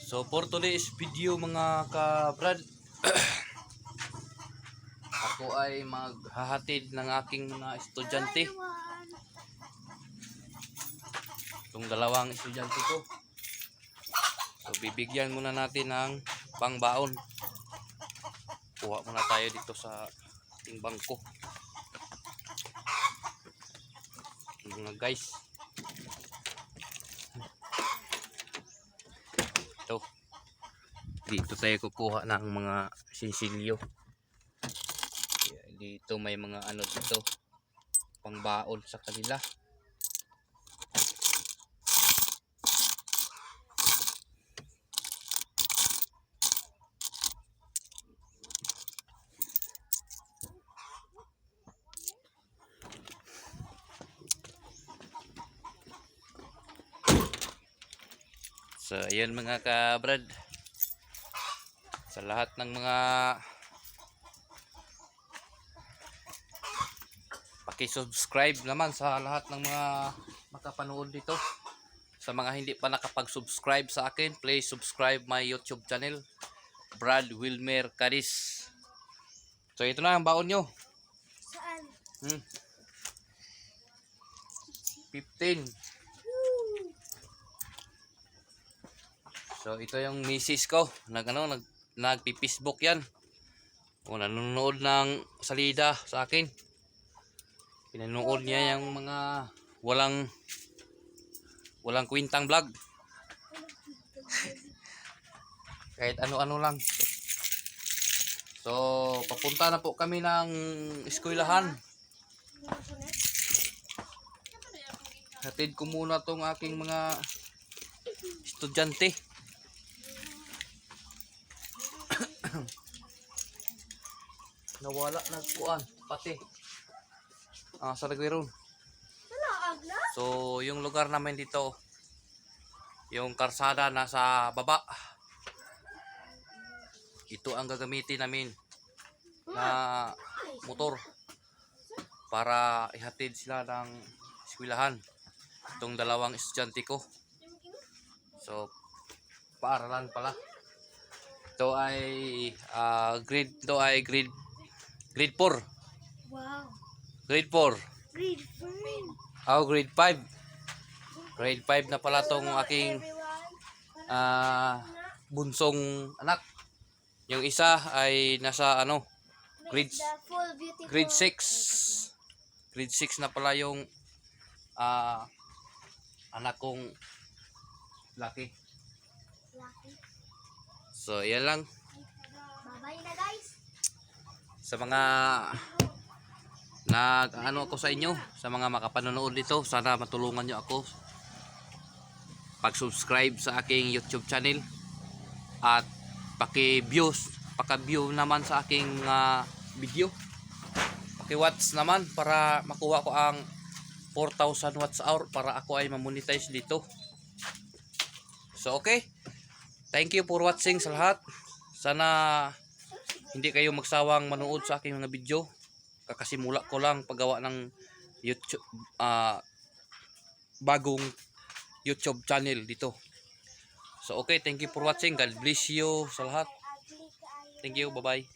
So for today's video mga ka-brad, ako ay maghahatid ng aking mga estudyante. Itong dalawang estudyante ko. So bibigyan muna natin ng pangbaon. Kuha muna tayo dito sa ating bangko. Mga guys. Ito. Dito tayo kukuha ng mga sinsilyo. Dito may mga ano dito. Pangbaon sa kanila. So ayan mga ka-brad, sa lahat ng mga paki-subscribe naman sa lahat ng mga makapanood dito. Sa mga hindi pa nakapag-subscribe sa akin, please subscribe my YouTube channel, Brad Wilmer Caris. So ito na ang baon nyo. Saan? 15. So ito yung misis ko, nagpi-Facebook yan. O nanonood ng salida sa akin. Pinanood niya yung mga walang kwintang vlog. Kahit ano-ano lang. So papunta na po kami ng eskwelahan. Hatid ko muna tong aking mga estudyante. Nawala na kuan pati sa Lagweron. So yung lugar namin dito, yung karsada nasa baba. Ito ang gagamitin namin na motor para ihatid sila ng eskwelahan, itong dalawang estudyante ko. So paaralan pala. Ito ay grade 4. Wow. Grade 4. Grade 5. Oh, grade 5. Grade 5 na pala tong aking bunsong anak. Yung isa ay nasa grade 6. Grade 6 na pala yung anak kong laki. So, yan lang. Bye-bye na guys. Sa mga ako sa inyo, sa mga makapanonood dito, sana matulungan nyo ako pag-subscribe sa aking YouTube channel at paki-view naman sa aking video. Paki-watch naman para makuha ko ang 4,000 watts hour para ako ay ma-monetize dito. So okay. Thank you for watching sa lahat. Sana hindi kayo magsawang manood sa aking mga video. Kakasimula ko lang paggawa ng YouTube, bagong YouTube channel dito. So okay, thank you for watching. God bless you sa lahat. Thank you, bye-bye.